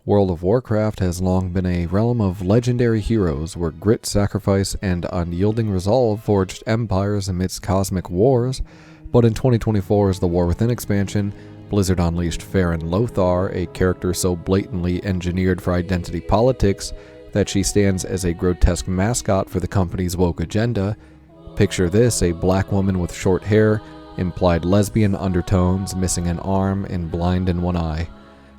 World of Warcraft has long been a realm of legendary heroes where grit, sacrifice, and unyielding resolve forged empires amidst cosmic wars, but in 2024 as the War Within expansion, Blizzard unleashed Faerin Lothar, a character so blatantly engineered for identity politics that she stands as a grotesque mascot for the company's woke agenda. Picture this, a black woman with short hair, implied lesbian undertones, missing an arm, and blind in one eye.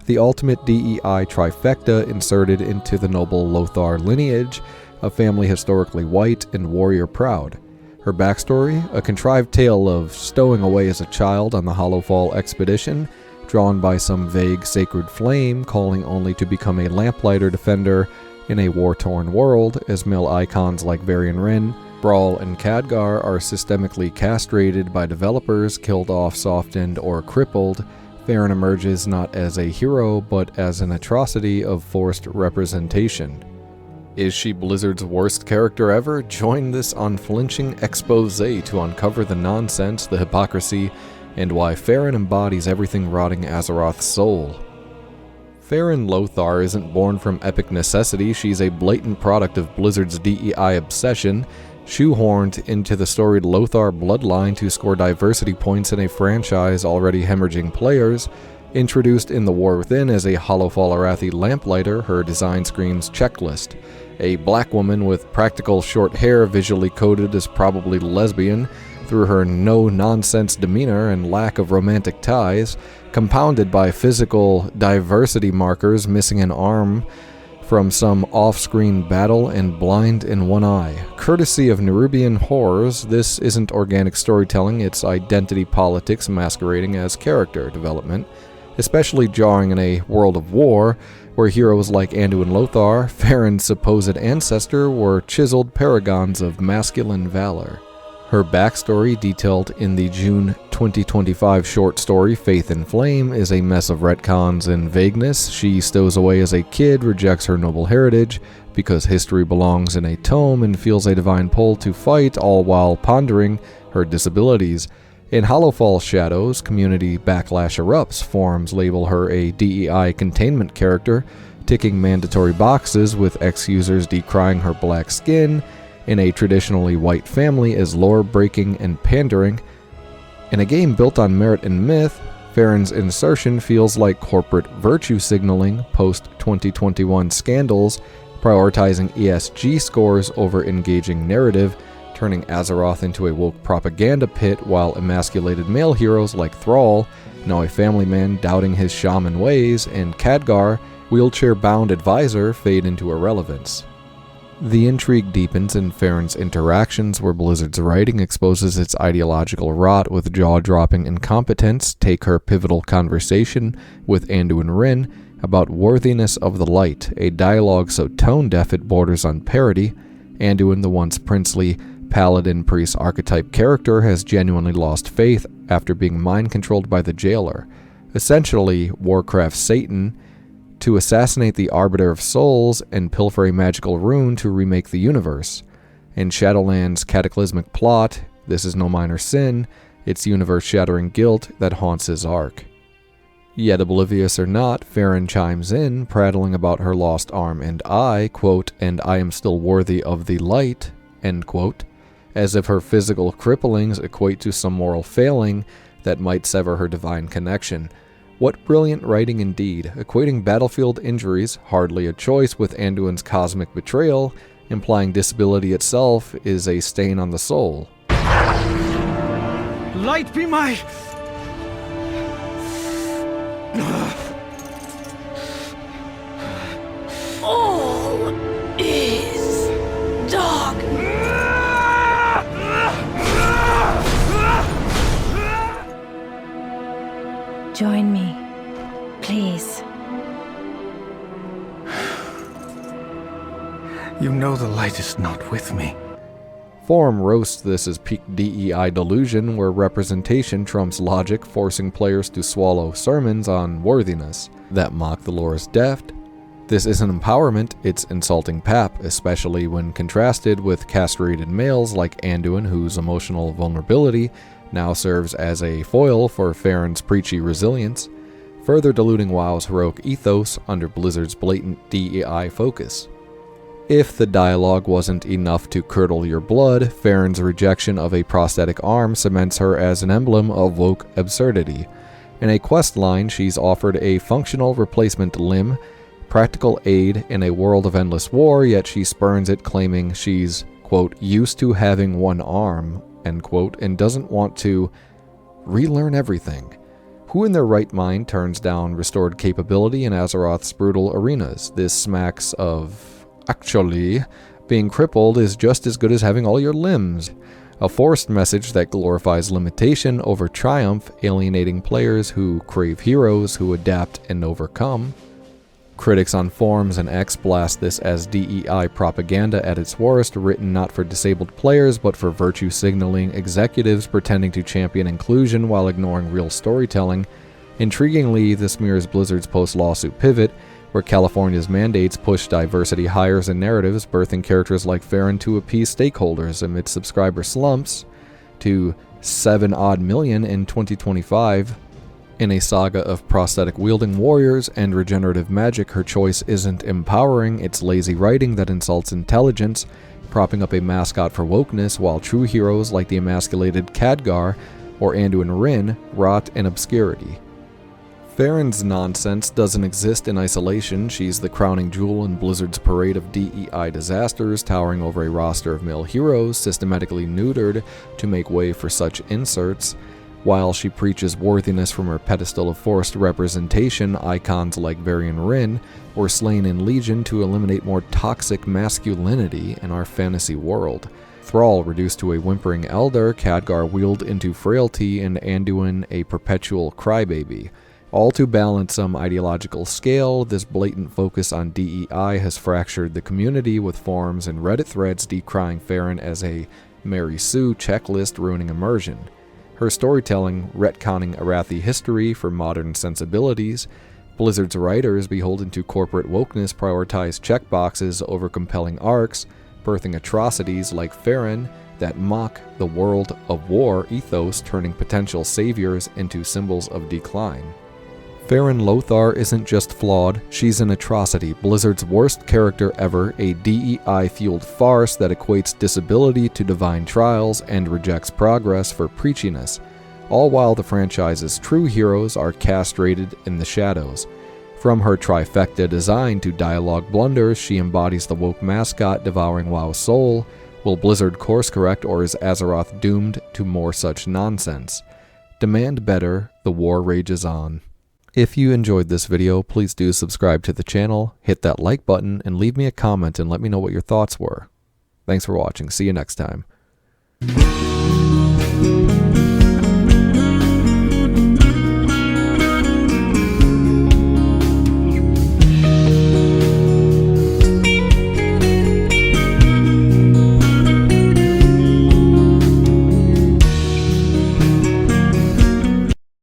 The ultimate DEI trifecta inserted into the noble Lothar lineage, a family historically white and warrior proud. Her backstory, a contrived tale of stowing away as a child on the Hollowfall expedition, drawn by some vague sacred flame, calling only to become a lamplighter defender in a war-torn world, as male icons like Varian, Thrall, and Khadgar are systemically castrated by developers, killed off, softened, or crippled. Faerin emerges not as a hero, but as an atrocity of forced representation. Is she Blizzard's worst character ever? Join this unflinching expose to uncover the nonsense, the hypocrisy, and why Faerin embodies everything rotting Azeroth's soul. Faerin Lothar isn't born from epic necessity, she's a blatant product of Blizzard's DEI obsession, shoehorned into the storied Lothar bloodline to score diversity points in a franchise already hemorrhaging players. Introduced in the War Within as a Hollowfall Arathi lamplighter, her design screams checklist. A black woman with practical short hair visually coded as probably lesbian through her no-nonsense demeanor and lack of romantic ties, compounded by physical diversity markers, missing an arm from some off-screen battle and blind in one eye. Courtesy of Nerubian horrors, this isn't organic storytelling, it's identity politics masquerading as character development, especially jarring in a world of war, where heroes like Anduin Lothar, Faerin's supposed ancestor, were chiseled paragons of masculine valor. Her backstory, detailed in the June 2025 short story Faith in Flame, is a mess of retcons and vagueness. She stows away as a kid, rejects her noble heritage because history belongs in a tome, and feels a divine pull to fight, all while pondering her disabilities. In Hollowfall Shadows, community backlash erupts. Forums label her a DEI containment character, ticking mandatory boxes, with ex-users decrying her black skin in a traditionally white family as lore-breaking and pandering. In a game built on merit and myth, Faerin's insertion feels like corporate virtue signaling post-2021 scandals, prioritizing ESG scores over engaging narrative, turning Azeroth into a woke propaganda pit, while emasculated male heroes like Thrall, now a family man doubting his shaman ways, and Khadgar, wheelchair-bound advisor, fade into irrelevance. The intrigue deepens in Faerin's interactions, where Blizzard's writing exposes its ideological rot with jaw-dropping incompetence. Take her pivotal conversation with Anduin about worthiness of the light, a dialogue so tone-deaf it borders on parody. Anduin, the once princely paladin priest archetype character, has genuinely lost faith after being mind-controlled by the jailer, essentially Warcraft Satan, to assassinate the Arbiter of Souls and pilfer a magical rune to remake the universe. In Shadowlands' cataclysmic plot, this is no minor sin, it's universe-shattering guilt that haunts his arc. Yet oblivious or not, Faerin chimes in, prattling about her lost arm and eye, quote, "and I am still worthy of the light," end quote, as if her physical cripplings equate to some moral failing that might sever her divine connection. What brilliant writing indeed, equating battlefield injuries, hardly a choice with Anduin's cosmic betrayal, implying disability itself is a stain on the soul. Light be my... All is dark. Join me, please. You know the light is not with me. Forum roasts this as peak DEI delusion, where representation trumps logic, forcing players to swallow sermons on worthiness that mock the lore's depth. This isn't empowerment, it's insulting pap, especially when contrasted with castrated males like Anduin, whose emotional vulnerability now serves as a foil for Faerin's preachy resilience. further diluting WoW's heroic ethos under Blizzard's blatant DEI focus. If the dialogue wasn't enough to curdle your blood, Faerin's rejection of a prosthetic arm cements her as an emblem of woke absurdity. In a quest line, she's offered a functional replacement limb, practical aid in a world of endless war, yet she spurns it, claiming she's, quote, used to having one arm, end quote, and doesn't want to relearn everything. Who in their right mind turns down restored capability in Azeroth's brutal arenas? This smacks of, actually, being crippled is just as good as having all your limbs. A forced message that glorifies limitation over triumph, alienating players who crave heroes who adapt and overcome. Critics on forums and X blast this as DEI propaganda at its worst, written not for disabled players but for virtue signaling executives pretending to champion inclusion while ignoring real storytelling. Intriguingly, this mirrors Blizzard's post-lawsuit pivot, where California's mandates push diversity hires and narratives, birthing characters like Faerin to appease stakeholders amid subscriber slumps to 7-odd million in 2025. In a saga of prosthetic-wielding warriors and regenerative magic, her choice isn't empowering, it's lazy writing that insults intelligence, propping up a mascot for wokeness, while true heroes like the emasculated Khadgar or Anduin Rin rot in obscurity. Faerin's nonsense doesn't exist in isolation. She's the crowning jewel in Blizzard's parade of DEI disasters, towering over a roster of male heroes systematically neutered to make way for such inserts. While she preaches worthiness from her pedestal of forced representation, icons like Varian Rin were slain in Legion to eliminate more toxic masculinity in our fantasy world. Thrall reduced to a whimpering elder, Khadgar wheeled into frailty, and Anduin a perpetual crybaby. All to balance some ideological scale, this blatant focus on DEI has fractured the community, with forums and Reddit threads decrying Faerin as a Mary Sue checklist ruining immersion. Her storytelling retconning Arathi history for modern sensibilities. Blizzard's writers, beholden to corporate wokeness, prioritize checkboxes over compelling arcs, birthing atrocities like Faerin that mock the world of war ethos, turning potential saviors into symbols of decline. Faerin Lothar isn't just flawed, she's an atrocity, Blizzard's worst character ever, a DEI-fueled farce that equates disability to divine trials and rejects progress for preachiness, all while the franchise's true heroes are castrated in the shadows. From her trifecta design to dialogue blunders, she embodies the woke mascot devouring WoW's soul. Will Blizzard course correct, or is Azeroth doomed to more such nonsense? Demand better, the war rages on. If you enjoyed this video, please do subscribe to the channel, hit that like button, and leave me a comment and let me know what your thoughts were. Thanks for watching. See you next time.